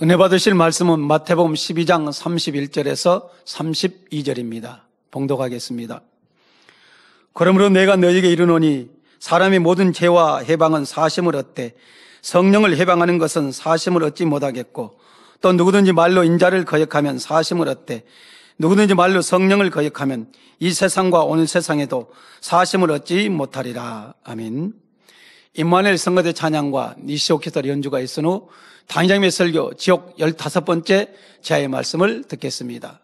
은혜 받으실 말씀은 마태복음 12장 31절에서 32절입니다. 봉독하겠습니다. 그러므로 내가 너희에게 이르노니 사람이 모든 죄와 해방은 사심을 얻되 성령을 해방하는 것은 사심을 얻지 못하겠고 또 누구든지 말로 인자를 거역하면 사심을 얻되 누구든지 말로 성령을 거역하면 이 세상과 오늘 세상에도 사심을 얻지 못하리라. 아멘. 임마누엘 성가대 찬양과 니시 오케스트라 연주가 있은 후 당장의 설교 지옥 15번째 제아의 말씀을 듣겠습니다.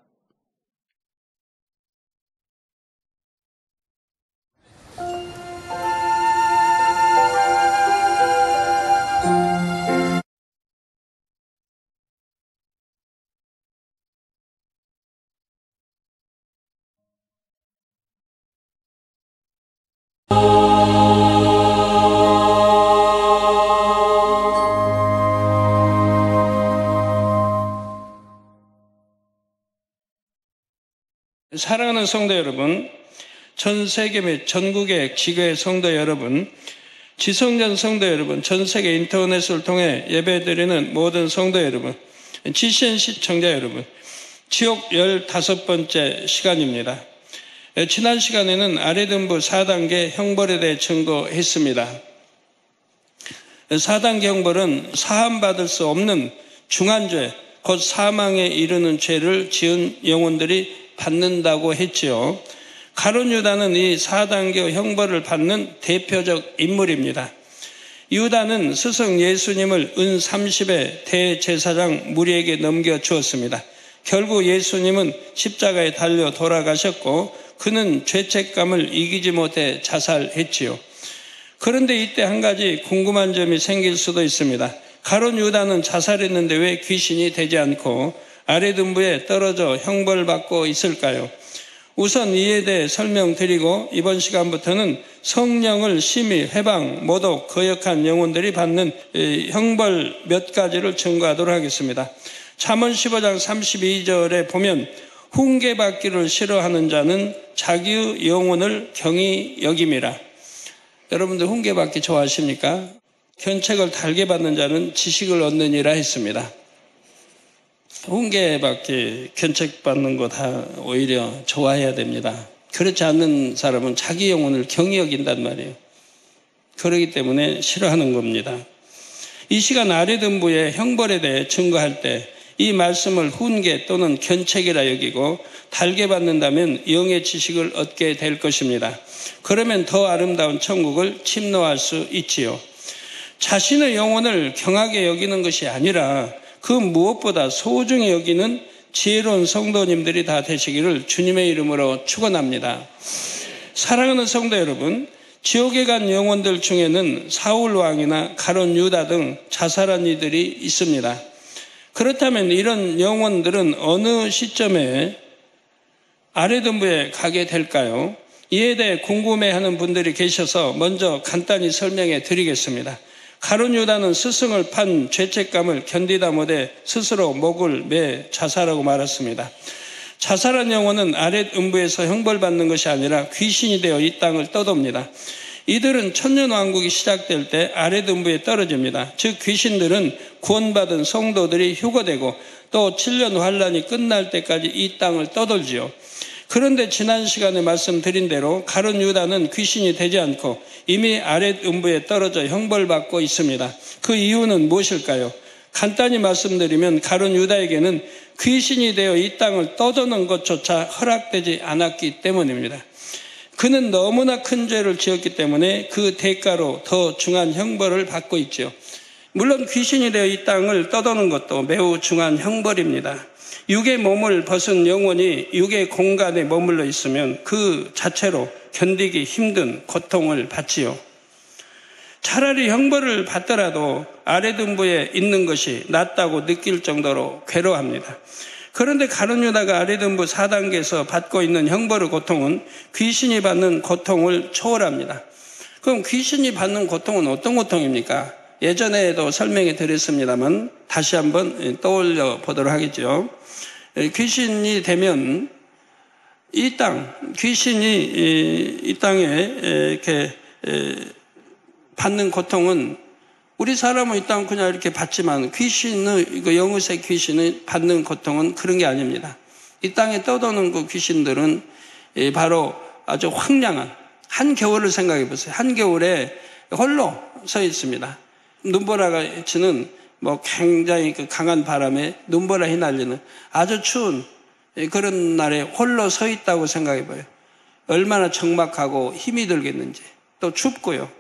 사랑하는 성도 여러분, 전 세계 및 전국의 지교회 성도 여러분, 지성전 성도 여러분, 전 세계 인터넷을 통해 예배드리는 모든 성도 여러분, GCN 시청자 여러분, 지옥 15번째 시간입니다. 지난 시간에는 아래등부 4단계 형벌에 대해 증거했습니다. 4단계 형벌은 사함받을 수 없는 중한죄, 곧 사망에 이르는 죄를 지은 영혼들이 받는다고 했지요. 가룟 유다는 이 4단계 형벌을 받는 대표적 인물입니다. 유다는 스승 예수님을 은 30의 대제사장 무리에게 넘겨주었습니다. 결국 예수님은 십자가에 달려 돌아가셨고 그는 죄책감을 이기지 못해 자살했지요. 그런데 이때 한 가지 궁금한 점이 생길 수도 있습니다. 가룟 유다는 자살했는데 왜 귀신이 되지 않고 아래등부에 떨어져 형벌받고 있을까요? 우선 이에 대해 설명드리고 이번 시간부터는 성령을 심히 회방, 모독, 거역한 영혼들이 받는 형벌 몇 가지를 증거하도록 하겠습니다. 잠언 15장 32절에 보면 훈계받기를 싫어하는 자는 자기의 영혼을 경히 여김이라. 여러분들 훈계받기 좋아하십니까? 견책을 달게 받는 자는 지식을 얻느니라 했습니다. 훈계받기, 견책받는 거 다 오히려 좋아해야 됩니다. 그렇지 않는 사람은 자기 영혼을 경히 여긴단 말이에요. 그렇기 때문에 싫어하는 겁니다. 이 시간 아래등부의 형벌에 대해 증거할 때 이 말씀을 훈계 또는 견책이라 여기고 달게 받는다면 영의 지식을 얻게 될 것입니다. 그러면 더 아름다운 천국을 침노할 수 있지요. 자신의 영혼을 경하게 여기는 것이 아니라 그 무엇보다 소중히 여기는 지혜로운 성도님들이 다 되시기를 주님의 이름으로 축원합니다. 사랑하는 성도 여러분, 지옥에 간 영혼들 중에는 사울 왕이나 가룟 유다 등 자살한 이들이 있습니다. 그렇다면 이런 영혼들은 어느 시점에 아래등부에 가게 될까요? 이에 대해 궁금해하는 분들이 계셔서 먼저 간단히 설명해 드리겠습니다. 가룟 유다는 스승을 판 죄책감을 견디다 못해 스스로 목을 매 자살하고 말았습니다. 자살한 영혼은 아랫음부에서 형벌받는 것이 아니라 귀신이 되어 이 땅을 떠돕니다. 이들은 천년왕국이 시작될 때 아랫음부에 떨어집니다. 즉 귀신들은 구원받은 성도들이 휴거되고 또 7년 환란이 끝날 때까지 이 땅을 떠돌지요. 그런데 지난 시간에 말씀드린 대로 가룟 유다는 귀신이 되지 않고 이미 아랫음부에 떨어져 형벌받고 있습니다. 그 이유는 무엇일까요? 간단히 말씀드리면 가룟 유다에게는 귀신이 되어 이 땅을 떠도는 것조차 허락되지 않았기 때문입니다. 그는 너무나 큰 죄를 지었기 때문에 그 대가로 더 중한 형벌을 받고 있죠. 물론 귀신이 되어 이 땅을 떠도는 것도 매우 중한 형벌입니다. 육의 몸을 벗은 영혼이 육의 공간에 머물러 있으면 그 자체로 견디기 힘든 고통을 받지요. 차라리 형벌을 받더라도 아랫등부에 있는 것이 낫다고 느낄 정도로 괴로워합니다. 그런데 가룟 유다가 아래등부 4단계에서 받고 있는 형벌의 고통은 귀신이 받는 고통을 초월합니다. 그럼 귀신이 받는 고통은 어떤 고통입니까? 예전에도 설명해 드렸습니다만 다시 한번 떠올려 보도록 하겠죠. 귀신이 되면 귀신이 이 땅에 이렇게 받는 고통은 우리 사람은 일단 그냥 이렇게 받지만 귀신의, 영의의 귀신이 받는 고통은 그런 게 아닙니다. 이 땅에 떠도는 그 귀신들은 바로 아주 황량한 한겨울을 생각해 보세요. 한겨울에 홀로 서 있습니다. 눈보라가 치는 뭐 굉장히 그 강한 바람에 눈보라 휘날리는 아주 추운 그런 날에 홀로 서 있다고 생각해 봐요. 얼마나 적막하고 힘이 들겠는지. 또 춥고요.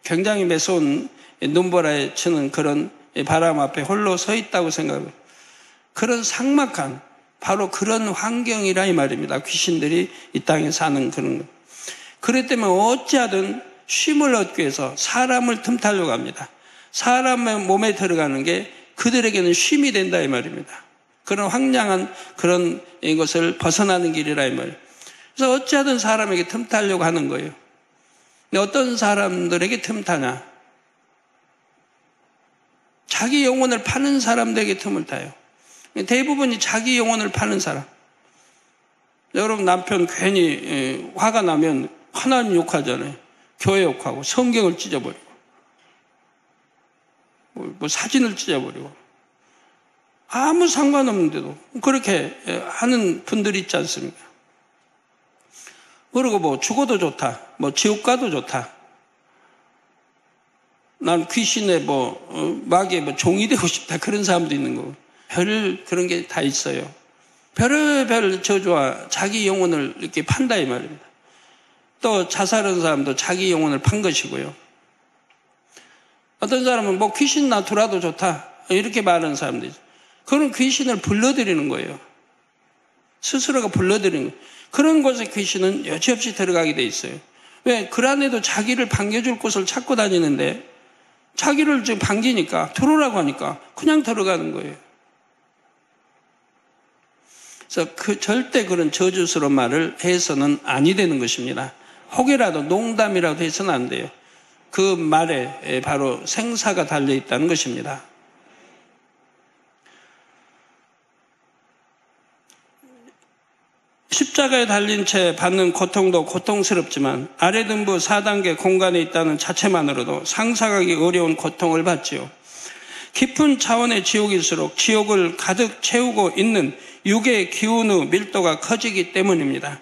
굉장히 매서운 눈보라에 치는 그런 바람 앞에 홀로 서 있다고 생각해요. 그런 삭막한 바로 그런 환경이라 이 말입니다. 귀신들이 이 땅에 사는 그런 것. 그렇기 때문에 어찌하든 쉼을 얻기 위해서 사람을 틈타려고 합니다. 사람의 몸에 들어가는 게 그들에게는 쉼이 된다 이 말입니다. 그런 황량한 그런 것을 벗어나는 길이라 이 말이에요. 그래서 어찌하든 사람에게 틈타려고 하는 거예요. 근데 어떤 사람들에게 틈타냐? 자기 영혼을 파는 사람들에게 틈을 타요. 대부분이 자기 영혼을 파는 사람. 여러분 남편 괜히 화가 나면 하나님 욕하잖아요. 교회 욕하고 성경을 찢어버리고 뭐 사진을 찢어버리고 아무 상관없는데도 그렇게 하는 분들이 있지 않습니까? 그리고 뭐 죽어도 좋다, 뭐 지옥 가도 좋다. 난 귀신의 마귀의 종이 되고 싶다. 그런 사람도 있는 거고. 별 그런 게 다 있어요. 별의별 저주와 자기 영혼을 이렇게 판다 이 말입니다. 또 자살한 사람도 자기 영혼을 판 것이고요. 어떤 사람은 뭐 귀신 놔두라도 좋다 이렇게 말하는 사람도 있어요. 그런 귀신을 불러들이는 거예요. 스스로가 불러들이는 거예요. 그런 곳에 귀신은 여지없이 들어가게 돼 있어요. 왜? 그 안에도 자기를 반겨줄 곳을 찾고 다니는데 자기를 지금 반기니까 들어오라고 하니까 그냥 들어가는 거예요. 그래서 절대 그런 저주스러운 말을 해서는 아니 되는 것입니다. 혹이라도 농담이라도 해서는 안 돼요. 그 말에 바로 생사가 달려 있다는 것입니다. 십자가에 달린 채 받는 고통도 고통스럽지만 아래등부 4단계 공간에 있다는 자체만으로도 상상하기 어려운 고통을 받지요. 깊은 차원의 지옥일수록 지옥을 가득 채우고 있는 육의 기운의 밀도가 커지기 때문입니다.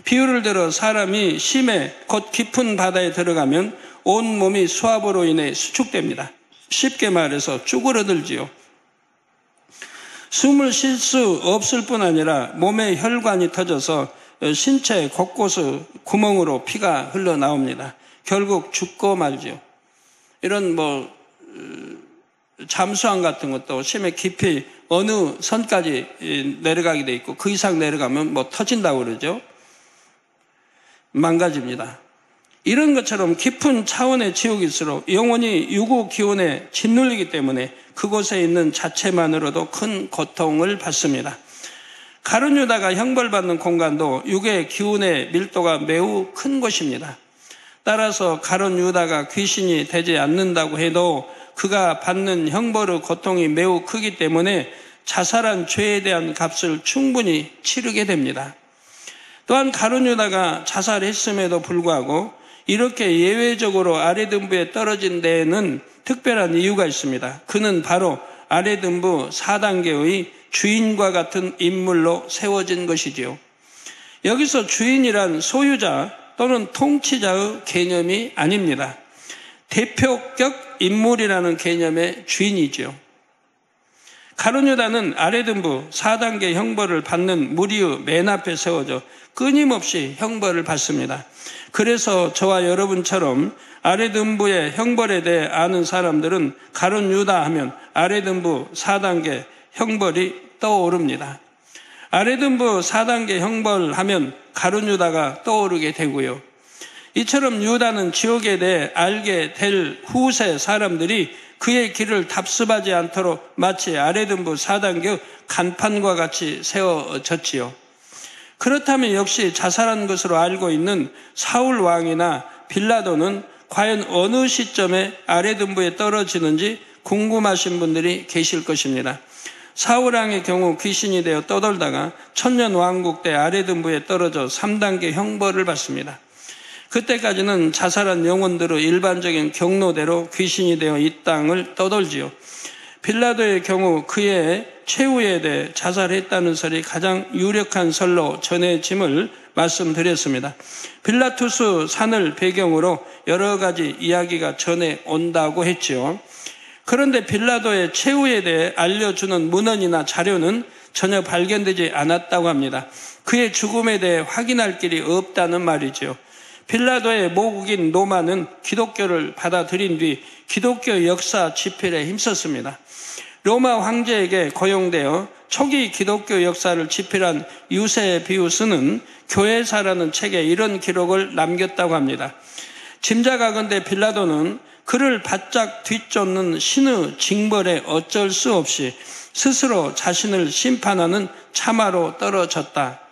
비유를 들어 사람이 심해 곧 깊은 바다에 들어가면 온 몸이 수압으로 인해 수축됩니다. 쉽게 말해서 쭈그러들지요. 숨을 쉴 수 없을 뿐 아니라 몸의 혈관이 터져서 신체 곳곳의 구멍으로 피가 흘러나옵니다. 결국 죽고 말지요. 이런 잠수함 같은 것도 심해 깊이 어느 선까지 내려가게 돼 있고 그 이상 내려가면 터진다고 그러죠. 망가집니다. 이런 것처럼 깊은 차원의 지옥일수록 영혼이 유구 기운에 짓눌리기 때문에 그곳에 있는 자체만으로도 큰 고통을 받습니다. 가룟 유다가 형벌받는 공간도 육의 기운의 밀도가 매우 큰 곳입니다. 따라서 가룟 유다가 귀신이 되지 않는다고 해도 그가 받는 형벌의 고통이 매우 크기 때문에 자살한 죄에 대한 값을 충분히 치르게 됩니다. 또한 가룟 유다가 자살했음에도 불구하고 이렇게 예외적으로 아래등부에 떨어진 데에는 특별한 이유가 있습니다. 그는 바로 아래등부 4단계의 주인과 같은 인물로 세워진 것이지요. 여기서 주인이란 소유자 또는 통치자의 개념이 아닙니다. 대표격 인물이라는 개념의 주인이지요. 가룟 유다는 아래등부 4단계 형벌을 받는 무리의 맨 앞에 세워져 끊임없이 형벌을 받습니다. 그래서 저와 여러분처럼 아래등부의 형벌에 대해 아는 사람들은 가룟 유다 하면 아래등부 4단계 형벌이 떠오릅니다. 아래등부 4단계 형벌하면 가룟 유다가 떠오르게 되고요. 이처럼 유다는 지옥에 대해 알게 될 후세 사람들이 그의 길을 답습하지 않도록 마치 아래등부 4단계 간판과 같이 세워졌지요. 그렇다면 역시 자살한 것으로 알고 있는 사울 왕이나 빌라도는 과연 어느 시점에 아래등부에 떨어지는지 궁금하신 분들이 계실 것입니다. 사울 왕의 경우 귀신이 되어 떠돌다가 천년왕국 때 아래등부에 떨어져 3단계 형벌을 받습니다. 그때까지는 자살한 영혼들의 일반적인 경로대로 귀신이 되어 이 땅을 떠돌지요. 빌라도의 경우 그의 최후에 대해 자살했다는 설이 가장 유력한 설로 전해짐을 말씀드렸습니다. 빌라투스 산을 배경으로 여러 가지 이야기가 전해온다고 했죠. 그런데 빌라도의 최후에 대해 알려주는 문헌이나 자료는 전혀 발견되지 않았다고 합니다. 그의 죽음에 대해 확인할 길이 없다는 말이죠. 빌라도의 모국인 로마는 기독교를 받아들인 뒤 기독교 역사 집필에 힘썼습니다. 로마 황제에게 고용되어 초기 기독교 역사를 집필한 유세비우스는 교회사라는 책에 이런 기록을 남겼다고 합니다. 짐작하건대 빌라도는 그를 바짝 뒤쫓는 신의 징벌에 어쩔 수 없이 스스로 자신을 심판하는 참화로 떨어졌다.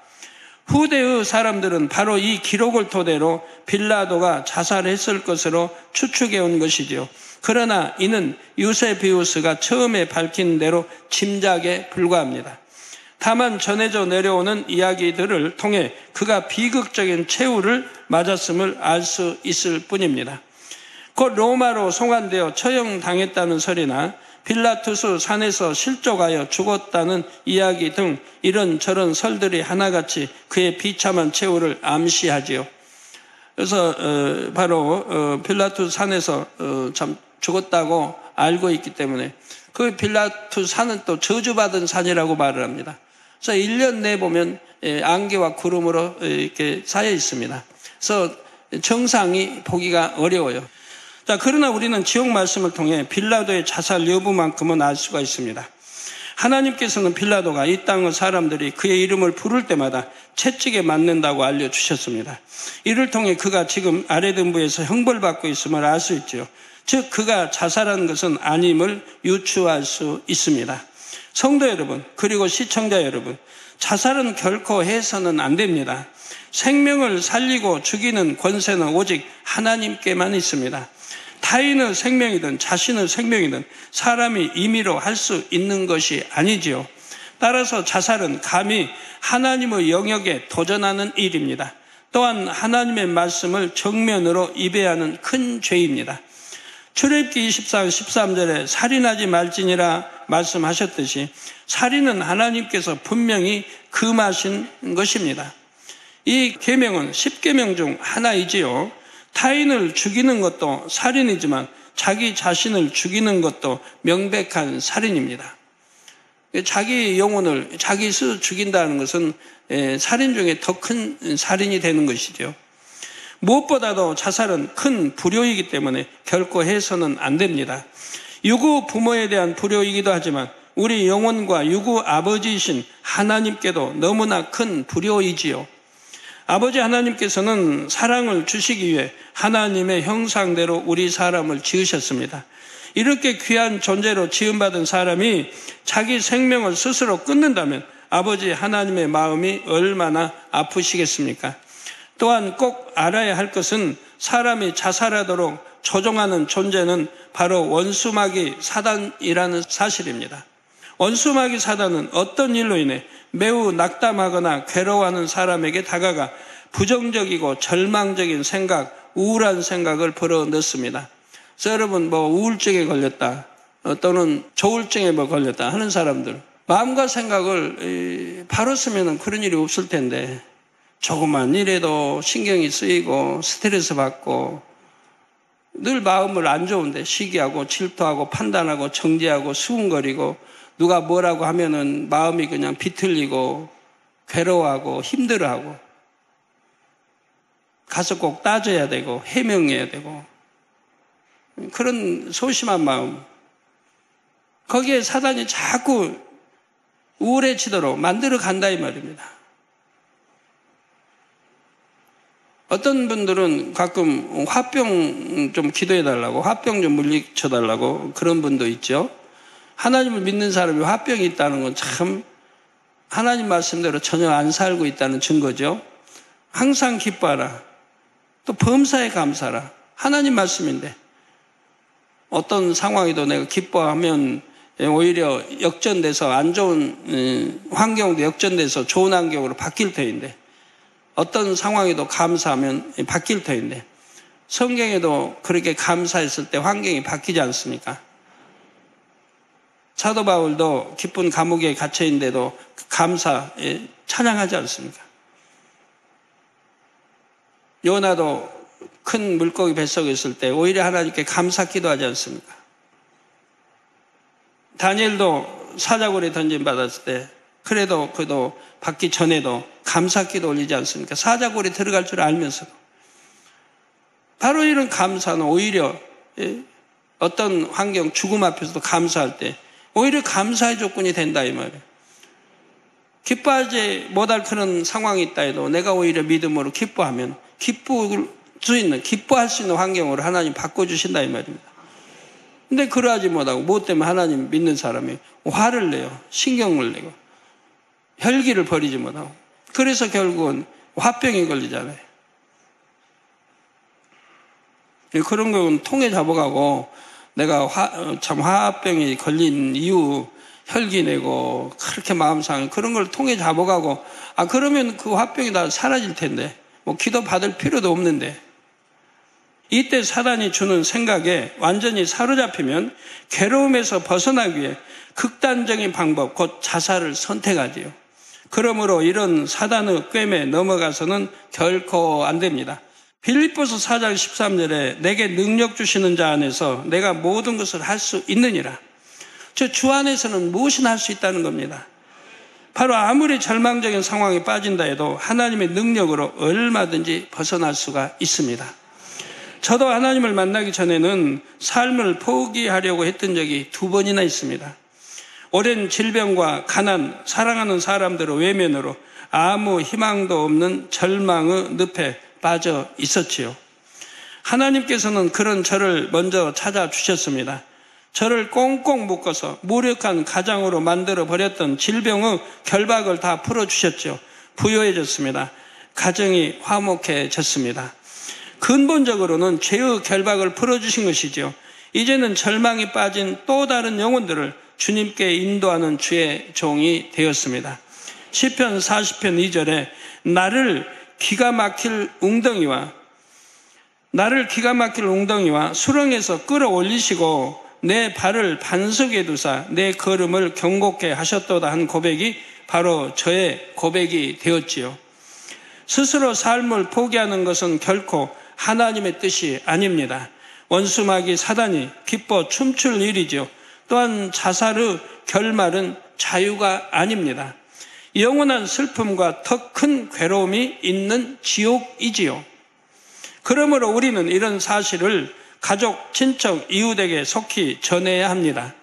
후대의 사람들은 바로 이 기록을 토대로 빌라도가 자살했을 것으로 추측해 온 것이지요. 그러나 이는 유세비우스가 처음에 밝힌 대로 짐작에 불과합니다. 다만 전해져 내려오는 이야기들을 통해 그가 비극적인 최후를 맞았음을 알 수 있을 뿐입니다. 곧 로마로 송환되어 처형당했다는 설이나 빌라투스 산에서 실족하여 죽었다는 이야기 등 이런저런 설들이 하나같이 그의 비참한 최후를 암시하지요. 그래서 바로 빌라투스 산에서 참 죽었다고 알고 있기 때문에 그 빌라투스 산은 또 저주받은 산이라고 말을 합니다. 그래서 1년 내 보면 안개와 구름으로 이렇게 쌓여 있습니다. 그래서 정상이 보기가 어려워요. 자, 그러나 우리는 지옥 말씀을 통해 빌라도의 자살 여부만큼은 알 수가 있습니다. 하나님께서는 빌라도가 이 땅의 사람들이 그의 이름을 부를 때마다 채찍에 맞는다고 알려주셨습니다. 이를 통해 그가 지금 아래등부에서 형벌받고 있음을 알 수 있죠. 즉 그가 자살한 것은 아님을 유추할 수 있습니다. 성도 여러분, 그리고 시청자 여러분, 자살은 결코 해서는 안 됩니다. 생명을 살리고 죽이는 권세는 오직 하나님께만 있습니다. 타인의 생명이든 자신의 생명이든 사람이 임의로 할 수 있는 것이 아니지요. 따라서 자살은 감히 하나님의 영역에 도전하는 일입니다. 또한 하나님의 말씀을 정면으로 입에하는 큰 죄입니다. 출애굽기 24장 13절에 살인하지 말지니라 말씀하셨듯이 살인은 하나님께서 분명히 금하신 것입니다. 이 계명은 10계명 중 하나이지요. 타인을 죽이는 것도 살인이지만 자기 자신을 죽이는 것도 명백한 살인입니다. 자기 영혼을 자기 스스로 죽인다는 것은 살인 중에 더 큰 살인이 되는 것이죠. 무엇보다도 자살은 큰 불효이기 때문에 결코 해서는 안 됩니다. 유구 부모에 대한 불효이기도 하지만 우리 영혼과 유구 아버지이신 하나님께도 너무나 큰 불효이지요. 아버지 하나님께서는 사랑을 주시기 위해 하나님의 형상대로 우리 사람을 지으셨습니다. 이렇게 귀한 존재로 지음받은 사람이 자기 생명을 스스로 끊는다면 아버지 하나님의 마음이 얼마나 아프시겠습니까? 또한 꼭 알아야 할 것은 사람이 자살하도록 조종하는 존재는 바로 원수마귀 사단이라는 사실입니다. 원수마귀 사단은 어떤 일로 인해 매우 낙담하거나 괴로워하는 사람에게 다가가 부정적이고 절망적인 생각, 우울한 생각을 불어넣습니다. 그래서 여러분 우울증에 걸렸다 또는 조울증에 걸렸다 하는 사람들 마음과 생각을 바로 쓰면 그런 일이 없을 텐데 조그만 일에도 신경이 쓰이고 스트레스 받고 늘 마음을 안 좋은데 시기하고 질투하고 판단하고 정죄하고 수군거리고 누가 뭐라고 하면은 마음이 그냥 비틀리고 괴로워하고 힘들어하고 가서 꼭 따져야 되고 해명해야 되고 그런 소심한 마음 거기에 사단이 자꾸 우울해지도록 만들어 간다 이 말입니다. 어떤 분들은 가끔 화병 좀 기도해달라고 화병 좀 물리쳐달라고 그런 분도 있죠. 하나님을 믿는 사람이 화병이 있다는 건 참 하나님 말씀대로 전혀 안 살고 있다는 증거죠. 항상 기뻐하라. 또 범사에 감사하라. 하나님 말씀인데 어떤 상황에도 내가 기뻐하면 오히려 역전돼서 안 좋은 환경도 역전돼서 좋은 환경으로 바뀔 터인데 어떤 상황에도 감사하면 바뀔 터인데 성경에도 그렇게 감사했을 때 환경이 바뀌지 않습니까? 사도 바울도 기쁜 감옥에 갇혀있는데도 감사에 찬양하지 않습니까? 요나도 큰 물고기 뱃속에 있을 때 오히려 하나님께 감사 기도하지 않습니까? 다니엘도 사자굴에 던짐받았을 때 그래도 그도 받기 전에도 감사 기도 올리지 않습니까? 사자굴에 들어갈 줄 알면서도. 바로 이런 감사는 오히려 어떤 환경, 죽음 앞에서도 감사할 때 오히려 감사의 조건이 된다 이 말이에요. 기뻐하지 못할 그런 상황이 있다 해도 내가 오히려 믿음으로 기뻐하면 기뻐할 수 있는 환경으로 하나님 바꿔주신다 이 말입니다. 근데 그러하지 못하고 무엇 때문에 하나님 믿는 사람이 화를 내요. 신경을 내고 혈기를 버리지 못하고 그래서 결국은 화병이 걸리잖아요. 그런 건 통에 잡아가고 내가 화병이 걸린 이유 혈기 내고 그렇게 마음 상해 그런 걸 통에 잡아가고 그러면 그 화병이 다 사라질 텐데 뭐 기도 받을 필요도 없는데 이때 사단이 주는 생각에 완전히 사로잡히면 괴로움에서 벗어나기 위해 극단적인 방법 곧 자살을 선택하지요. 그러므로 이런 사단의 꿰매 넘어가서는 결코 안 됩니다. 빌립보서 4장 13절에 내게 능력 주시는 자 안에서 내가 모든 것을 할 수 있느니라. 주 안에서는 무엇이나 할 수 있다는 겁니다. 바로 아무리 절망적인 상황에 빠진다 해도 하나님의 능력으로 얼마든지 벗어날 수가 있습니다. 저도 하나님을 만나기 전에는 삶을 포기하려고 했던 적이 2번이나 있습니다. 오랜 질병과 가난, 사랑하는 사람들의 외면으로 아무 희망도 없는 절망의 늪에 빠져 있었지요. 하나님께서는 그런 저를 먼저 찾아주셨습니다. 저를 꽁꽁 묶어서 무력한 가장으로 만들어버렸던 질병의 결박을 다 풀어주셨죠. 부유해졌습니다. 가정이 화목해졌습니다. 근본적으로는 죄의 결박을 풀어주신 것이죠. 이제는 절망에 빠진 또 다른 영혼들을 주님께 인도하는 주의 종이 되었습니다. 시편 40편 2절에 나를 기가 막힐 웅덩이와 수렁에서 끌어올리시고 내 발을 반석에 두사 내 걸음을 경고케 하셨도다 한 고백이 바로 저의 고백이 되었지요. 스스로 삶을 포기하는 것은 결코 하나님의 뜻이 아닙니다. 원수마귀 사단이 기뻐 춤출 일이죠. 또한 자살의 결말은 자유가 아닙니다. 영원한 슬픔과 더 큰 괴로움이 있는 지옥이지요. 그러므로 우리는 이런 사실을 가족, 친척, 이웃에게 속히 전해야 합니다.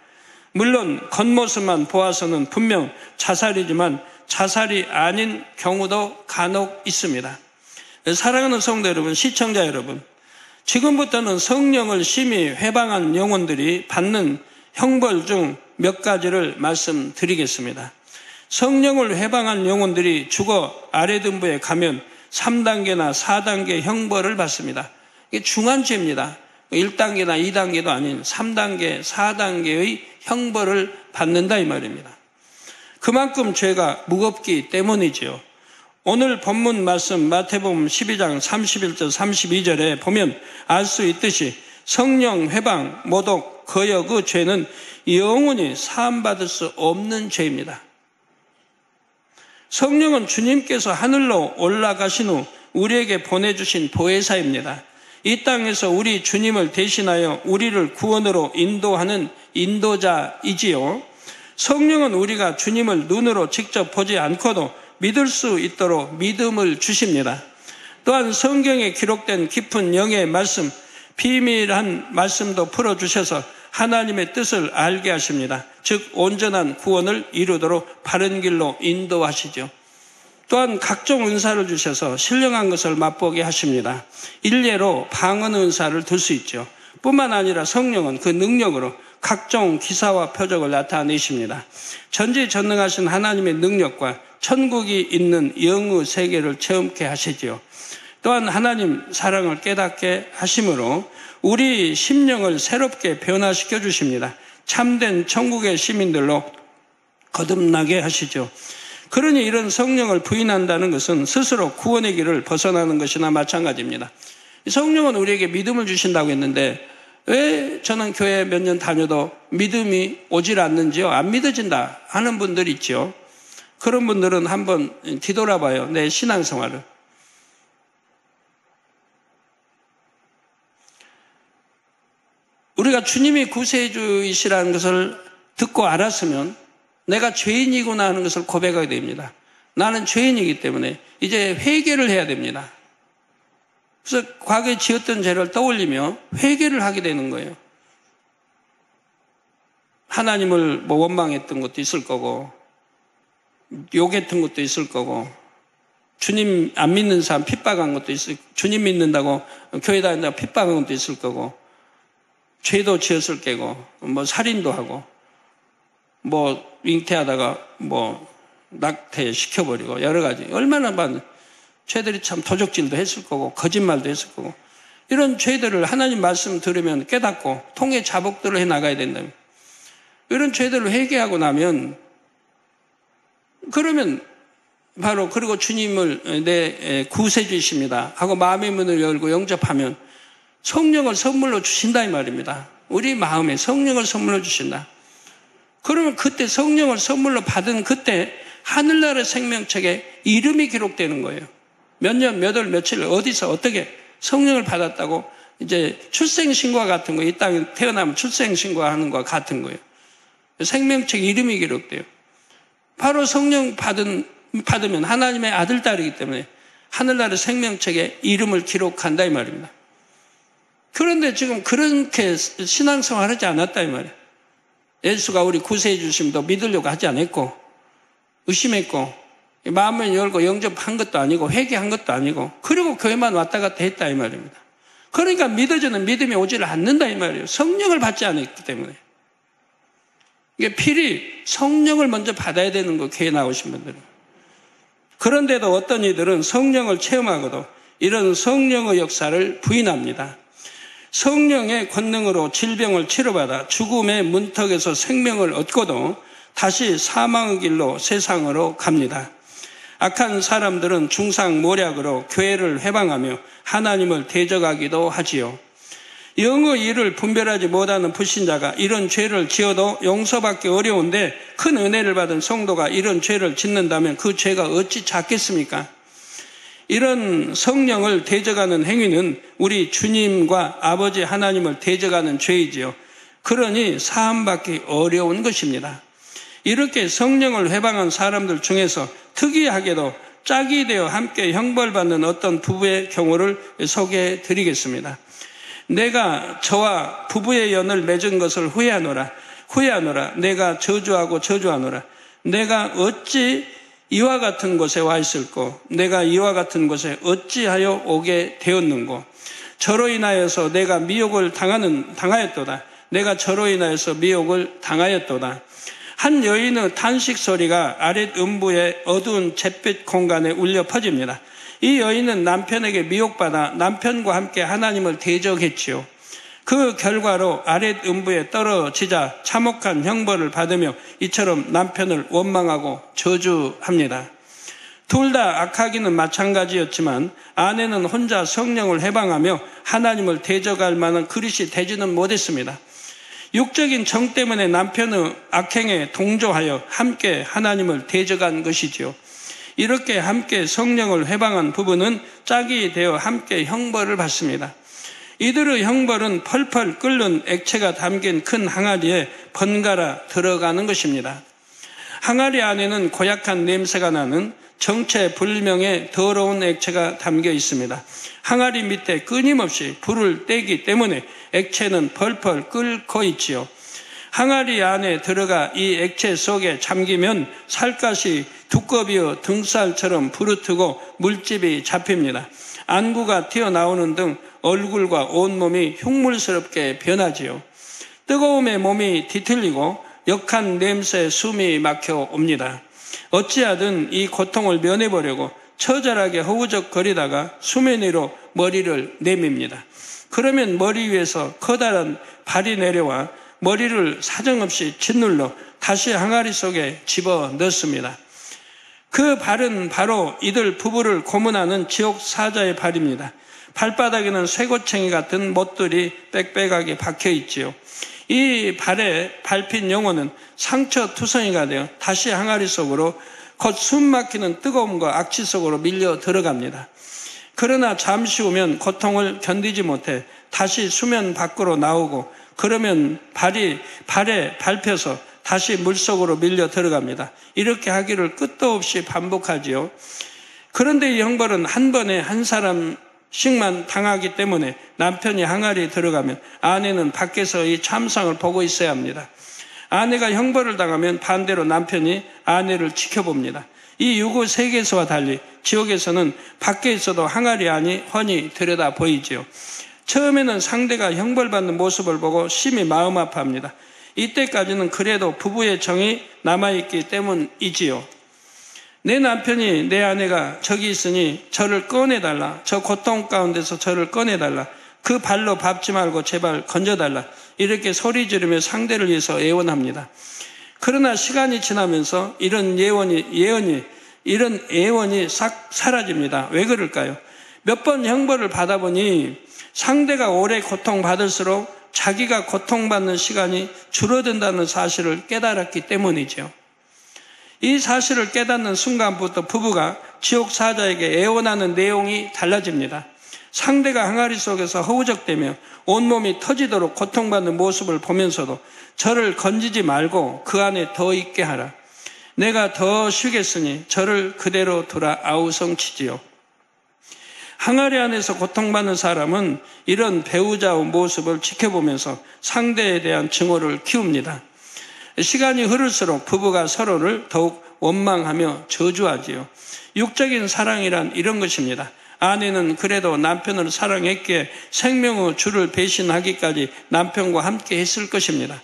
물론 겉모습만 보아서는 분명 자살이지만 자살이 아닌 경우도 간혹 있습니다. 사랑하는 성도 여러분, 시청자 여러분, 지금부터는 성령을 심히 회방한 영혼들이 받는 형벌 중 몇 가지를 말씀드리겠습니다. 성령을 회방한 영혼들이 죽어 아래등부에 가면 3단계나 4단계 형벌을 받습니다. 이게 중한 죄입니다. 1단계나 2단계도 아닌 3단계, 4단계의 형벌을 받는다 이 말입니다. 그만큼 죄가 무겁기 때문이지요. 오늘 본문 말씀 마태복음 12장 31절 32절에 보면 알 수 있듯이 성령 회방, 모독, 거역의 죄는 영원히 사함받을 수 없는 죄입니다. 성령은 주님께서 하늘로 올라가신 후 우리에게 보내주신 보혜사입니다. 이 땅에서 우리 주님을 대신하여 우리를 구원으로 인도하는 인도자이지요. 성령은 우리가 주님을 눈으로 직접 보지 않고도 믿을 수 있도록 믿음을 주십니다. 또한 성경에 기록된 깊은 영의 말씀, 비밀한 말씀도 풀어주셔서 하나님의 뜻을 알게 하십니다. 즉 온전한 구원을 이루도록 바른 길로 인도하시죠. 또한 각종 은사를 주셔서 신령한 것을 맛보게 하십니다. 일례로 방언 은사를 들 수 있죠. 뿐만 아니라 성령은 그 능력으로 각종 기사와 표적을 나타내십니다. 전지전능하신 하나님의 능력과 천국이 있는 영의 세계를 체험케 하시지요. 또한 하나님 사랑을 깨닫게 하심으로 우리 심령을 새롭게 변화시켜 주십니다. 참된 천국의 시민들로 거듭나게 하시죠. 그러니 이런 성령을 부인한다는 것은 스스로 구원의 길을 벗어나는 것이나 마찬가지입니다. 성령은 우리에게 믿음을 주신다고 했는데 왜 저는 교회 몇 년 다녀도 믿음이 오질 않는지요? 안 믿어진다 하는 분들이 있죠. 그런 분들은 한번 뒤돌아봐요. 내 신앙생활을. 우리가 주님이 구세주이시라는 것을 듣고 알았으면 내가 죄인이구나 하는 것을 고백하게 됩니다. 나는 죄인이기 때문에 이제 회개를 해야 됩니다. 그래서 과거에 지었던 죄를 떠올리며 회개를 하게 되는 거예요. 하나님을 뭐 원망했던 것도 있을 거고 욕했던 것도 있을 거고 주님 안 믿는 사람 핍박한 것도 있을 거고 주님 믿는다고 교회 다닌다고 핍박한 것도 있을 거고 죄도 지었을 거고 뭐 살인도 하고 뭐 잉태하다가 뭐 낙태 시켜버리고 여러 가지 얼마나 많은 죄들이 참 도적질도 했을 거고 거짓말도 했을 거고 이런 죄들을 하나님 말씀 들으면 깨닫고 통해 자복들을 해나가야 된다면 이런 죄들을 회개하고 나면 그러면 바로 그리고 주님을 내 구세주이십니다 하고 마음의 문을 열고 영접하면 성령을 선물로 주신다 이 말입니다. 우리 마음에 성령을 선물로 주신다. 그러면 그때 성령을 선물로 받은 그때 하늘나라 생명책에 이름이 기록되는 거예요. 몇 년, 몇 월, 며칠 어디서 어떻게 성령을 받았다고 이제 출생신고와 같은 거, 이 땅에 태어나면 출생신고하는 거와 같은 거예요. 생명책 이름이 기록돼요. 바로 성령 받으면 하나님의 아들, 딸이기 때문에 하늘나라 생명책에 이름을 기록한다 이 말입니다. 그런데 지금 그렇게 신앙생활 하지 않았다 이 말이에요. 예수가 우리 구세해 주심도 믿으려고 하지 않았고 의심했고 마음을 열고 영접한 것도 아니고 회개한 것도 아니고 그리고 교회만 왔다 갔다 했다 이 말입니다. 그러니까 믿어지는 믿음이 오지를 않는다 이 말이에요. 성령을 받지 않았기 때문에. 이게 필히 성령을 먼저 받아야 되는 거 교회 나오신 분들은. 그런데도 어떤 이들은 성령을 체험하고도 이런 성령의 역사를 부인합니다. 성령의 권능으로 질병을 치료받아 죽음의 문턱에서 생명을 얻고도 다시 사망의 길로 세상으로 갑니다. 악한 사람들은 중상모략으로 교회를 회방하며 하나님을 대적하기도 하지요. 영의 일을 분별하지 못하는 불신자가 이런 죄를 지어도 용서받기 어려운데 큰 은혜를 받은 성도가 이런 죄를 짓는다면 그 죄가 어찌 작겠습니까? 이런 성령을 대적하는 행위는 우리 주님과 아버지 하나님을 대적하는 죄이지요. 그러니 사함받기 어려운 것입니다. 이렇게 성령을 회방한 사람들 중에서 특이하게도 짝이 되어 함께 형벌받는 어떤 부부의 경우를 소개해 드리겠습니다. 내가 저와 부부의 연을 맺은 것을 후회하노라. 내가 저주하노라. 내가 어찌 이와 같은 곳에 와 있을꼬? 내가 이와 같은 곳에 어찌하여 오게 되었는고? 저로 인하여서 내가 미혹을 당하였도다. 내가 저로 인하여서 미혹을 당하였도다. 한 여인의 탄식 소리가 아랫 음부의 어두운 잿빛 공간에 울려 퍼집니다. 이 여인은 남편에게 미혹받아 남편과 함께 하나님을 대적했지요. 그 결과로 아랫 음부에 떨어지자 참혹한 형벌을 받으며 이처럼 남편을 원망하고 저주합니다. 둘 다 악하기는 마찬가지였지만 아내는 혼자 성령을 해방하며 하나님을 대적할 만한 그릇이 되지는 못했습니다. 육적인 정 때문에 남편의 악행에 동조하여 함께 하나님을 대적한 것이지요. 이렇게 함께 성령을 회방한 부부는 짝이 되어 함께 형벌을 받습니다. 이들의 형벌은 펄펄 끓는 액체가 담긴 큰 항아리에 번갈아 들어가는 것입니다. 항아리 안에는 고약한 냄새가 나는 정체불명의 더러운 액체가 담겨 있습니다. 항아리 밑에 끊임없이 불을 떼기 때문에 액체는 펄펄 끓고 있지요. 항아리 안에 들어가 이 액체 속에 잠기면 살갗이 두꺼비어 등살처럼 부르트고 물집이 잡힙니다. 안구가 튀어나오는 등 얼굴과 온몸이 흉물스럽게 변하지요. 뜨거움에 몸이 뒤틀리고 역한 냄새에 숨이 막혀 옵니다. 어찌하든 이 고통을 면해보려고 처절하게 허우적거리다가 수면 위로 머리를 내밉니다. 그러면 머리 위에서 커다란 발이 내려와 머리를 사정없이 짓눌러 다시 항아리 속에 집어넣습니다. 그 발은 바로 이들 부부를 고문하는 지옥 사자의 발입니다. 발바닥에는 쇠고챙이 같은 못들이 빽빽하게 박혀 있지요. 이 발에 밟힌 영혼은 상처투성이가 되어 다시 항아리 속으로 곧 숨막히는 뜨거움과 악취 속으로 밀려 들어갑니다. 그러나 잠시 후면 고통을 견디지 못해 다시 수면 밖으로 나오고 그러면 발에 밟혀서 다시 물속으로 밀려 들어갑니다. 이렇게 하기를 끝도 없이 반복하지요. 그런데 이 형벌은 한 번에 한 사람씩만 당하기 때문에 남편이 항아리에 들어가면 아내는 밖에서 이 참상을 보고 있어야 합니다. 아내가 형벌을 당하면 반대로 남편이 아내를 지켜봅니다. 이 유구 세계에서와 달리 지옥에서는 밖에 있어도 항아리 안이 훤히 들여다 보이지요. 처음에는 상대가 형벌받는 모습을 보고 심히 마음 아파합니다. 이때까지는 그래도 부부의 정이 남아있기 때문이지요. 내 남편이 내 아내가 저기 있으니 저를 꺼내달라. 저 고통 가운데서 저를 꺼내달라. 그 발로 밟지 말고 제발 건져달라. 이렇게 소리 지르며 상대를 위해서 애원합니다. 그러나 시간이 지나면서 이런 애원이 싹 사라집니다. 왜 그럴까요? 몇 번 형벌을 받아보니 상대가 오래 고통받을수록 자기가 고통받는 시간이 줄어든다는 사실을 깨달았기 때문이죠. 이 사실을 깨닫는 순간부터 부부가 지옥 사자에게 애원하는 내용이 달라집니다. 상대가 항아리 속에서 허우적대며 온몸이 터지도록 고통받는 모습을 보면서도 저를 건지지 말고 그 안에 더 있게 하라. 내가 더 쉬겠으니 저를 그대로 두라 아우성치지요. 항아리 안에서 고통받는 사람은 이런 배우자의 모습을 지켜보면서 상대에 대한 증오를 키웁니다. 시간이 흐를수록 부부가 서로를 더욱 원망하며 저주하지요. 육적인 사랑이란 이런 것입니다. 아내는 그래도 남편을 사랑했기에 생명의 주를 배신하기까지 남편과 함께 했을 것입니다.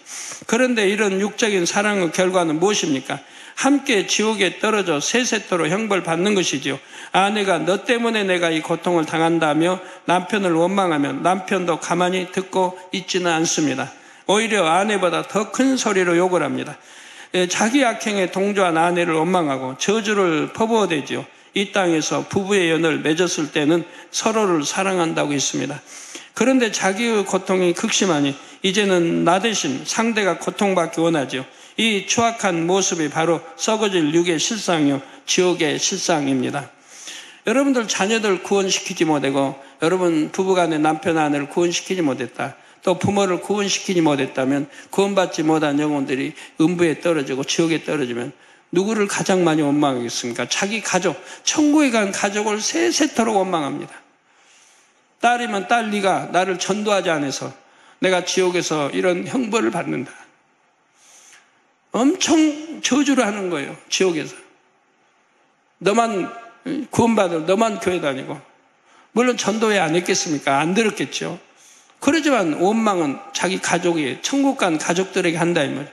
그런데 이런 육적인 사랑의 결과는 무엇입니까? 함께 지옥에 떨어져 세세토록 형벌받는 것이지요. 아내가 너 때문에 내가 이 고통을 당한다며 남편을 원망하면 남편도 가만히 듣고 있지는 않습니다. 오히려 아내보다 더 큰 소리로 욕을 합니다. 자기 악행에 동조한 아내를 원망하고 저주를 퍼부어대지요. 이 땅에서 부부의 연을 맺었을 때는 서로를 사랑한다고 했습니다. 그런데 자기의 고통이 극심하니 이제는 나 대신 상대가 고통받기 원하죠. 이 추악한 모습이 바로 썩어질 육의 실상이요 지옥의 실상입니다. 여러분들 자녀들 구원시키지 못하고 여러분 부부간에 남편 아내를 구원시키지 못했다. 또 부모를 구원시키지 못했다면 구원받지 못한 영혼들이 음부에 떨어지고 지옥에 떨어지면 누구를 가장 많이 원망하겠습니까? 자기 가족, 천국에 간 가족을 세세토록 원망합니다. 딸이면 딸 네가 나를 전도하지 않아서 내가 지옥에서 이런 형벌을 받는다. 엄청 저주를 하는 거예요. 지옥에서. 너만 구원받을 너만 교회 다니고 물론 전도회 안 했겠습니까? 안 들었겠죠. 그러지만 원망은 자기 가족이 천국 간 가족들에게 한다 이 말이에요.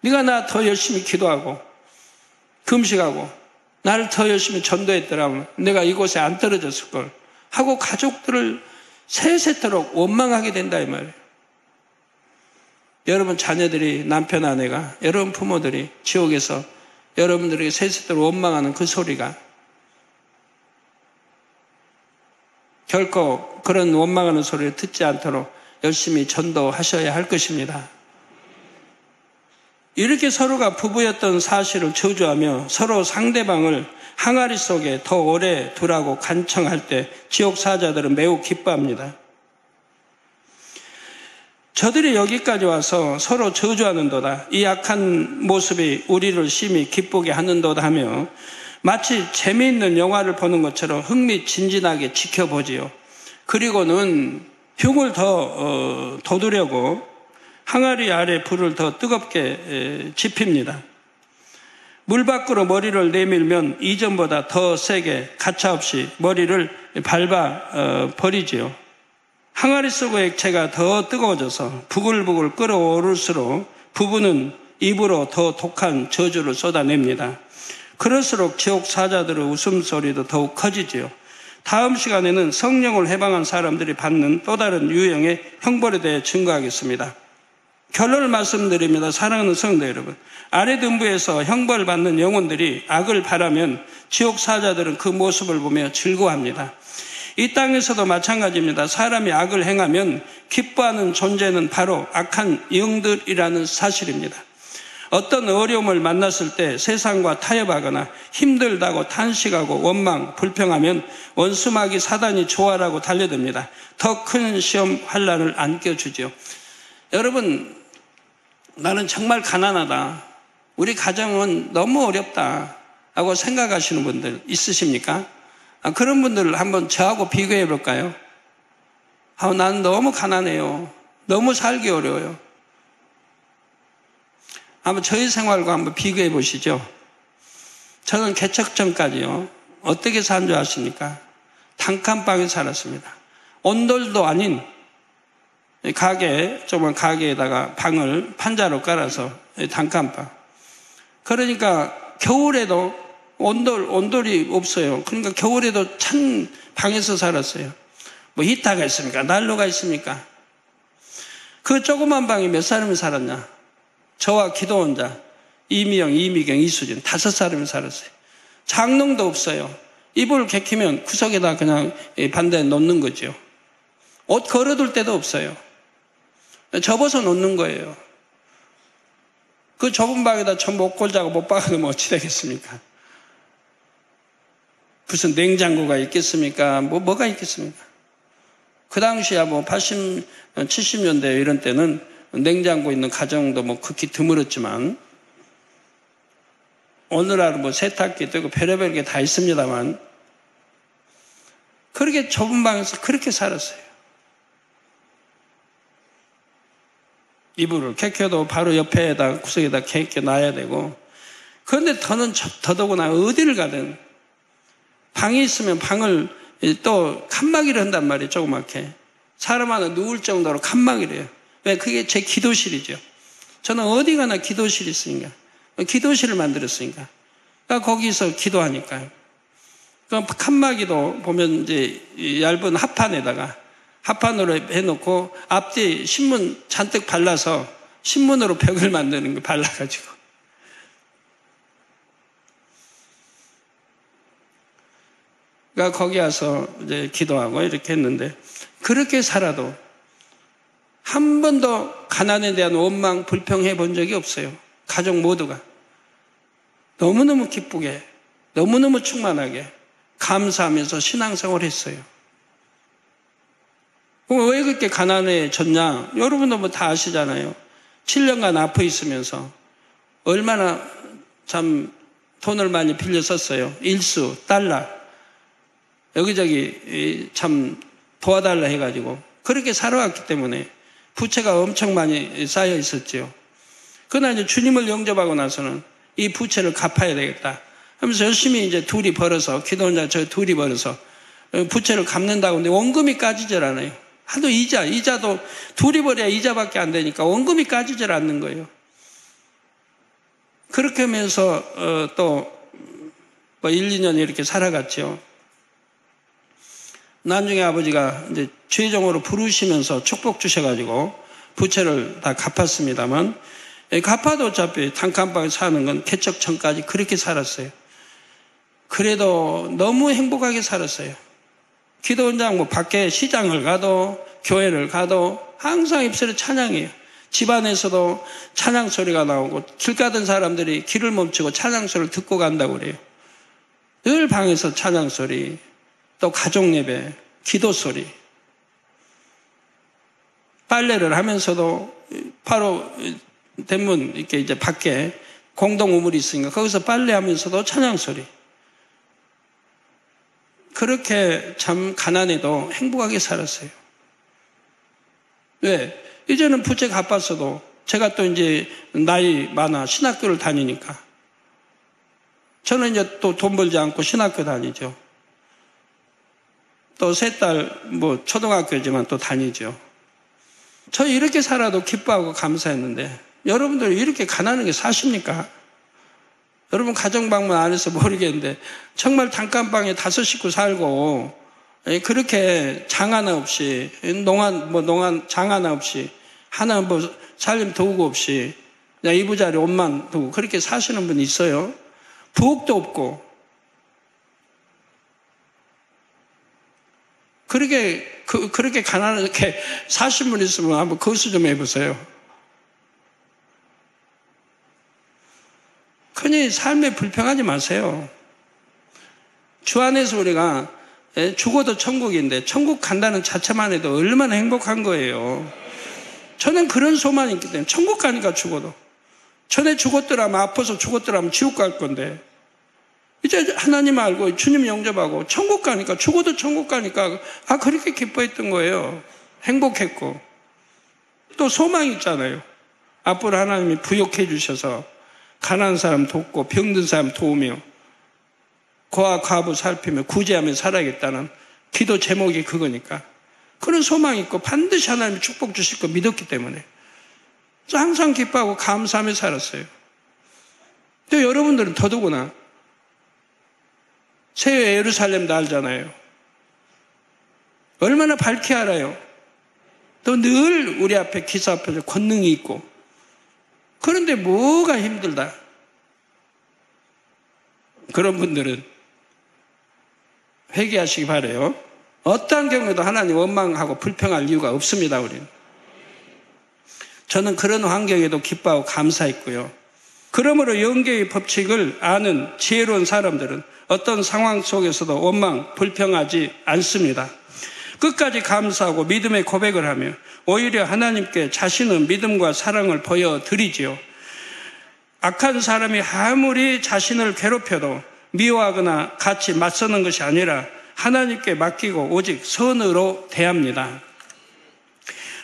네가 나 더 열심히 기도하고 금식하고 나를 더 열심히 전도했더라면 내가 이곳에 안 떨어졌을 걸 하고 가족들을 세세토록 원망하게 된다 이 말이에요. 여러분 자녀들이 남편 아내가 여러분 부모들이 지옥에서 여러분들에게 세세토록 원망하는 그 소리가 결코 그런 원망하는 소리를 듣지 않도록 열심히 전도하셔야 할 것입니다. 이렇게 서로가 부부였던 사실을 저주하며 서로 상대방을 항아리 속에 더 오래 두라고 간청할 때 지옥 사자들은 매우 기뻐합니다. 저들이 여기까지 와서 서로 저주하는도다. 이 악한 모습이 우리를 심히 기쁘게 하는도다 하며 마치 재미있는 영화를 보는 것처럼 흥미진진하게 지켜보지요. 그리고는 흉을 더 돋우려고 항아리 아래 불을 더 뜨겁게 지핍니다. 물 밖으로 머리를 내밀면 이전보다 더 세게 가차없이 머리를 밟아 버리지요. 항아리 속의 액체가 더 뜨거워져서 부글부글 끓어오를수록 부부는 입으로 더 독한 저주를 쏟아냅니다. 그럴수록 지옥 사자들의 웃음소리도 더욱 커지지요. 다음 시간에는 성령을 해방한 사람들이 받는 또 다른 유형의 형벌에 대해 증거하겠습니다. 결론을 말씀드립니다. 사랑하는 성도 여러분. 아래 등부에서 형벌을 받는 영혼들이 악을 바라면 지옥 사자들은 그 모습을 보며 즐거워합니다. 이 땅에서도 마찬가지입니다. 사람이 악을 행하면 기뻐하는 존재는 바로 악한 영들이라는 사실입니다. 어떤 어려움을 만났을 때 세상과 타협하거나 힘들다고 탄식하고 원망, 불평하면 원수마귀 사단이 조화라고 달려듭니다. 더 큰 시험 환난을 안겨주죠. 여러분, 나는 정말 가난하다. 우리 가정은 너무 어렵다 하고 생각하시는 분들 있으십니까? 그런 분들을 한번 저하고 비교해 볼까요? 나는 너무 가난해요. 너무 살기 어려워요. 한번 저희 생활과 한번 비교해 보시죠. 저는 개척 전까지요. 어떻게 산 줄 아십니까? 단칸방에 살았습니다. 온돌도 아닌 조그만 가게에다가 방을 판자로 깔아서 단칸방. 그러니까 겨울에도 온돌이 없어요. 그러니까 겨울에도 찬 방에서 살았어요. 뭐 히터가 있습니까? 난로가 있습니까? 그 조그만 방에 몇 사람이 살았냐? 저와 기도원자, 이미영, 이미경, 이수진 5사람이 살았어요. 장롱도 없어요. 이불을 개키면 구석에다 그냥 반대에 놓는 거죠. 옷 걸어둘 데도 없어요. 접어서 놓는 거예요. 그 좁은 방에다 저 못 걸자고 못 박아놓으면 어찌 되겠습니까? 무슨 냉장고가 있겠습니까? 뭐가 있겠습니까? 그 당시야 80, 70년대 이런 때는 냉장고 있는 가정도 극히 드물었지만, 오늘날은 세탁기도 있고 별의별 게 다 있습니다만, 그렇게 좁은 방에서 그렇게 살았어요. 이불을 개켜도 바로 옆에다 구석에다 개켜 놔야 되고, 그런데 더더구나 어디를 가든 방이 있으면 방을 또 칸막이를 한단 말이에요. 조그맣게 사람 하나 누울 정도로 칸막이를 해요. 왜? 그게 제 기도실이죠. 저는 어디 가나 기도실이 있으니까, 기도실을 만들었으니까, 그러니까 거기서 기도하니까요. 그 칸막이도 보면 이제 얇은 합판으로 해놓고 앞뒤 신문 잔뜩 발라서 신문으로 벽을 만드는 거 발라가지고. 그러니까 거기 와서 이제 기도하고 이렇게 했는데, 그렇게 살아도 한 번도 가난에 대한 원망, 불평해 본 적이 없어요. 가족 모두가. 너무너무 기쁘게, 너무너무 충만하게 감사하면서 신앙생활을 했어요. 그럼 왜 그렇게 가난해졌냐? 여러분도 다 아시잖아요. 7년간 아파 있으면서 얼마나 참 돈을 많이 빌려 썼어요. 일수, 달러. 여기저기 참 도와달라 해가지고 그렇게 살아왔기 때문에 부채가 엄청 많이 쌓여 있었죠. 그러나 이제 주님을 영접하고 나서는 이 부채를 갚아야 되겠다 하면서 열심히 이제 기도원자 저 둘이 벌어서 부채를 갚는다고. 근데 원금이 까지질 않아요. 하도 이자도 둘이 벌어야 이자밖에 안 되니까 원금이 까지질 않는 거예요. 그렇게 하면서 또 1, 2년 이렇게 살아갔죠. 나중에 아버지가 이제 최종으로 부르시면서 축복 주셔가지고 부채를 다 갚았습니다만, 갚아도 어차피 단칸방에 사는 건 개척 전까지 그렇게 살았어요. 그래도 너무 행복하게 살았어요. 기도원장 밖에 시장을 가도 교회를 가도 항상 입술에 찬양이에요. 집안에서도 찬양 소리가 나오고 길 가던 사람들이 길을 멈추고 찬양 소리를 듣고 간다고 그래요. 늘 방에서 찬양 소리, 또 가족 예배, 기도 소리. 빨래를 하면서도 바로 대문 이렇게 이제 밖에 공동 우물이 있으니까 거기서 빨래하면서도 찬양 소리. 그렇게 참 가난해도 행복하게 살았어요. 왜? 이제는 부채 갚았어도 제가 또 이제 나이 많아 신학교를 다니니까 저는 이제 또 돈 벌지 않고 신학교 다니죠. 또 세 딸 초등학교지만 또 다니죠. 저 이렇게 살아도 기뻐하고 감사했는데 여러분들 이렇게 가난하게 사십니까? 여러분 가정방문 안 해서 모르겠는데 정말 단칸방에 5 식구 살고 그렇게 장 하나 없이 농한 장 하나 없이 하나 살림 도구 없이 그냥 이부자리 옷만 두고 그렇게 사시는 분이 있어요. 부엌도 없고. 그렇게 가난하게 사신 분 있으면 한번 거수 좀 해보세요. 흔히 삶에 불평하지 마세요. 주 안에서 우리가 죽어도 천국인데 천국 간다는 자체만 해도 얼마나 행복한 거예요. 저는 그런 소망이 있기 때문에 천국 가니까 죽어도. 전에 죽었더라면 아파서 죽었더라면 지옥 갈 건데 이제 하나님 알고 주님 영접하고 천국 가니까 죽어도 천국 가니까 그렇게 기뻐했던 거예요. 행복했고 또 소망이 있잖아요. 앞으로 하나님이 부욕해 주셔서 가난한 사람 돕고 병든 사람 도우며 고아 과부 살피며 구제하며 살아야겠다는 기도 제목이 그거니까 그런 소망이 있고 반드시 하나님이 축복 주실 거 믿었기 때문에 항상 기뻐하고 감사하며 살았어요. 또 여러분들은 더더구나 새 예루살렘도 알잖아요. 얼마나 밝게 알아요. 또 늘 우리 앞에 기사 앞에서 권능이 있고 그런데 뭐가 힘들다. 그런 분들은 회개하시기 바라요. 어떠한 경우에도 하나님 원망하고 불평할 이유가 없습니다. 우리는. 저는 그런 환경에도 기뻐하고 감사했고요. 그러므로 영계의 법칙을 아는 지혜로운 사람들은 어떤 상황 속에서도 원망, 불평하지 않습니다. 끝까지 감사하고 믿음의 고백을 하며 오히려 하나님께 자신의 믿음과 사랑을 보여드리지요. 악한 사람이 아무리 자신을 괴롭혀도 미워하거나 같이 맞서는 것이 아니라 하나님께 맡기고 오직 선으로 대합니다.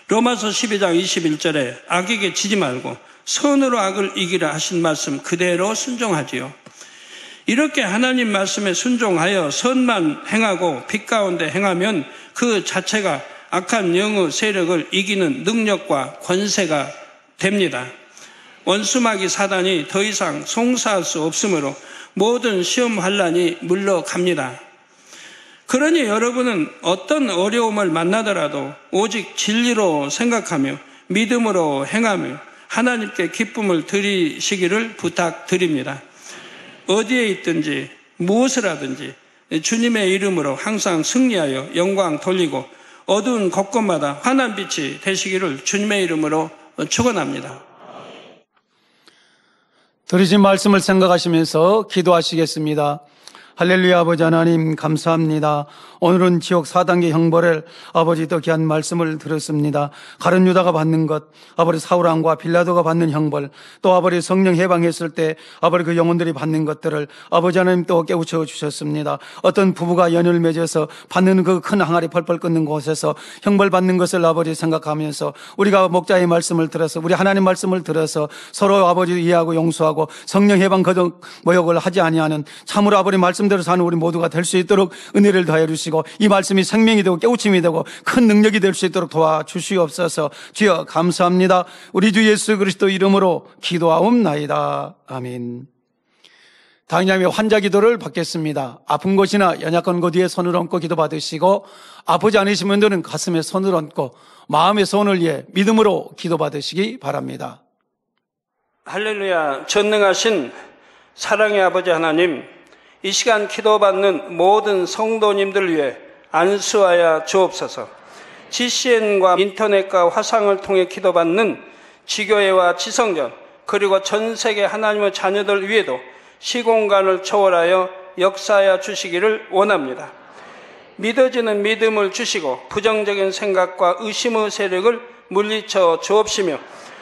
로마서 12장 21절에 악에게 지지 말고 선으로 악을 이기라 하신 말씀 그대로 순종하지요. 이렇게 하나님 말씀에 순종하여 선만 행하고 빛 가운데 행하면 그 자체가 악한 영의 세력을 이기는 능력과 권세가 됩니다. 원수마귀 사단이 더 이상 송사할 수 없으므로 모든 시험 환난이 물러갑니다. 그러니 여러분은 어떤 어려움을 만나더라도 오직 진리로 생각하며 믿음으로 행하며 하나님께 기쁨을 드리시기를 부탁드립니다. 어디에 있든지 무엇을 하든지 주님의 이름으로 항상 승리하여 영광 돌리고 어두운 곳곳마다 환한 빛이 되시기를 주님의 이름으로 축원합니다. 들으신 말씀을 생각하시면서 기도하시겠습니다. 할렐루야. 아버지 하나님 감사합니다. 오늘은 지옥 4단계 형벌을 아버지 또 귀한 말씀을 들었습니다. 가룟 유다가 받는 것, 아버지 사울왕과 빌라도가 받는 형벌, 또 아버지 성령 해방했을 때 아버지 그 영혼들이 받는 것들을 아버지 하나님 또 깨우쳐 주셨습니다. 어떤 부부가 연을 맺어서 받는 그 큰 항아리 펄펄 끓는 곳에서 형벌 받는 것을 아버지 생각하면서 우리가 목자의 말씀을 들어서 우리 하나님 말씀을 들어서 서로 아버지 이해하고 용서하고 성령 해방 거듭 모욕을 하지 아니하는 참으로 아버지 말씀대로 사는 우리 모두가 될 수 있도록 은혜를 더해 주시고 이 말씀이 생명이 되고 깨우침이 되고 큰 능력이 될 수 있도록 도와주시옵소서. 주여 감사합니다. 우리 주 예수 그리스도 이름으로 기도하옵나이다. 아멘. 당장의 환자 기도를 받겠습니다. 아픈 곳이나 연약한 곳 위에 손을 얹고 기도 받으시고 아프지 않으신 분들은 가슴에 손을 얹고 마음의 손을 위해 믿음으로 기도 받으시기 바랍니다. 할렐루야. 전능하신 사랑의 아버지 하나님, 이 시간 기도받는 모든 성도님들 위해 안수하여 주옵소서. GCN과 인터넷과 화상을 통해 기도받는 지교회와 지성전 그리고 전 세계 하나님의 자녀들 위에도 시공간을 초월하여 역사하여 주시기를 원합니다. 믿어지는 믿음을 주시고 부정적인 생각과 의심의 세력을 물리쳐 주옵시며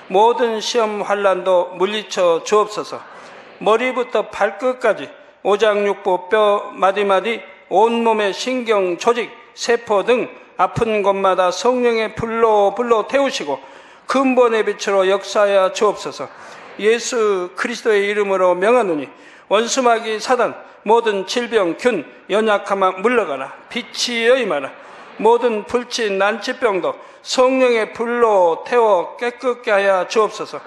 모든 시험 환난도 물리쳐 주옵소서. 머리부터 발끝까지 오장육부 뼈 마디마디 온몸의 신경 조직 세포 등 아픈 곳마다 성령의 불로 태우시고 근본의 빛으로 역사하여 주옵소서. 예수 그리스도의 이름으로 명하노니 원수마귀 사단 모든 질병 균 연약함아 물러가라. 빛이 임하라. 모든 불치 난치병도 성령의 불로 태워 깨끗게 하여 주옵소서.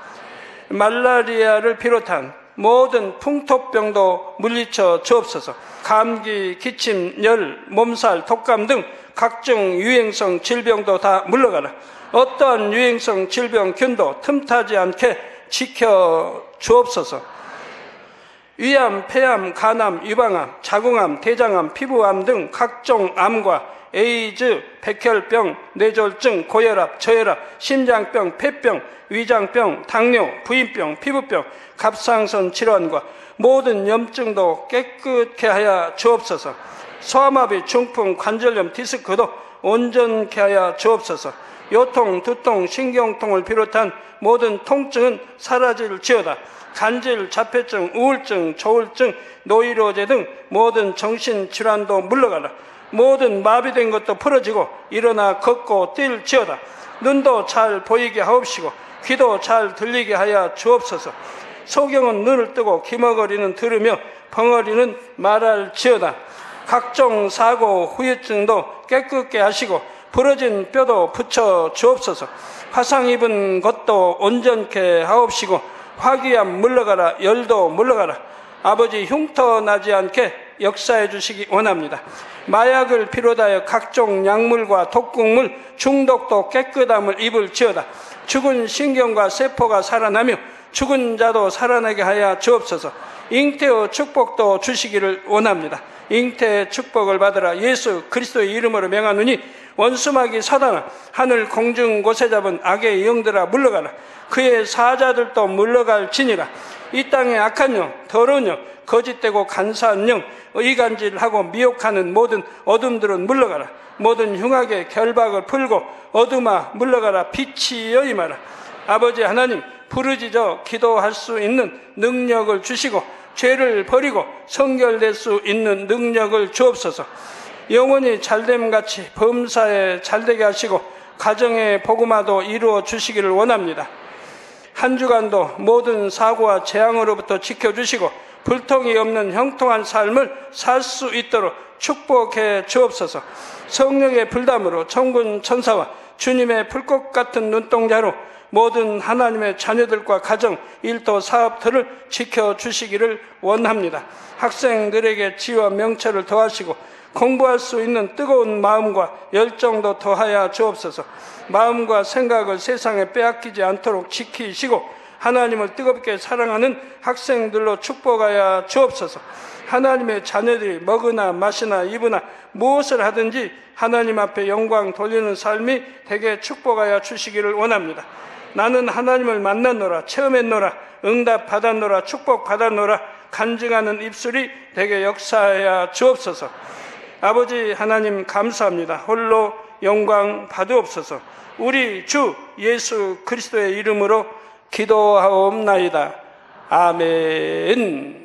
말라리아를 비롯한 모든 풍토병도 물리쳐 주옵소서. 감기, 기침, 열, 몸살, 독감 등 각종 유행성 질병도 다 물러가라. 어떠한 유행성 질병균도 틈타지 않게 지켜 주옵소서. 위암, 폐암, 간암, 유방암, 자궁암, 대장암, 피부암 등 각종 암과 에이즈, 백혈병, 뇌졸중, 고혈압, 저혈압, 심장병, 폐병, 위장병, 당뇨, 부인병, 피부병, 갑상선 질환과 모든 염증도 깨끗게 하여 주옵소서. 소아마비, 중풍, 관절염, 디스크도 온전케 하여 주옵소서. 요통, 두통, 신경통을 비롯한 모든 통증은 사라질지어다. 간질, 자폐증, 우울증, 조울증, 노이로제 등 모든 정신질환도 물러가라. 모든 마비된 것도 풀어지고 일어나 걷고 뛸지어다. 눈도 잘 보이게 하옵시고 귀도 잘 들리게 하여 주옵소서. 소경은 눈을 뜨고 기머거리는 들으며 벙어리는 말할지어다. 각종 사고, 후유증도 깨끗게 하시고 부러진 뼈도 붙여 주옵소서. 화상 입은 것도 온전케 하옵시고 화기암 물러가라. 열도 물러가라. 아버지 흉터 나지 않게 역사해 주시기 원합니다. 마약을 비롯하여 각종 약물과 독극물 중독도 깨끗함을 입을지어다. 죽은 신경과 세포가 살아나며 죽은 자도 살아나게 하여 주옵소서. 잉태의 축복도 주시기를 원합니다. 잉태의 축복을 받으라. 예수 그리스도의 이름으로 명하노니 원수마귀 사단아, 하늘 공중 곳에 잡은 악의 영들아 물러가라. 그의 사자들도 물러갈지니라. 이 땅의 악한 영, 더러운 영, 거짓되고 간사한 영, 의간질하고 미혹하는 모든 어둠들은 물러가라. 모든 흉악의 결박을 풀고 어둠아 물러가라. 빛이여 임하라. 아버지 하나님, 부르짖어 기도할 수 있는 능력을 주시고 죄를 버리고 성결될 수 있는 능력을 주옵소서. 영원히 잘됨같이 범사에 잘되게 하시고 가정의 복음화도 이루어 주시기를 원합니다. 한 주간도 모든 사고와 재앙으로부터 지켜주시고 불통이 없는 형통한 삶을 살 수 있도록 축복해 주옵소서. 성령의 불담으로 천군 천사와 주님의 불꽃 같은 눈동자로 모든 하나님의 자녀들과 가정, 일도, 사업들을 지켜주시기를 원합니다. 학생들에게 지혜와 명철을 더하시고 공부할 수 있는 뜨거운 마음과 열정도 더하여 주옵소서. 마음과 생각을 세상에 빼앗기지 않도록 지키시고 하나님을 뜨겁게 사랑하는 학생들로 축복하여 주옵소서. 하나님의 자녀들이 먹으나 마시나 입으나 무엇을 하든지 하나님 앞에 영광 돌리는 삶이 되게 축복하여 주시기를 원합니다. 나는 하나님을 만났노라, 체험했노라, 응답 받았노라, 축복 받았노라 간증하는 입술이 되게 역사하여 주옵소서. 아버지 하나님 감사합니다. 홀로 영광 받으옵소서. 우리 주 예수 그리스도의 이름으로 기도하옵나이다. 아멘.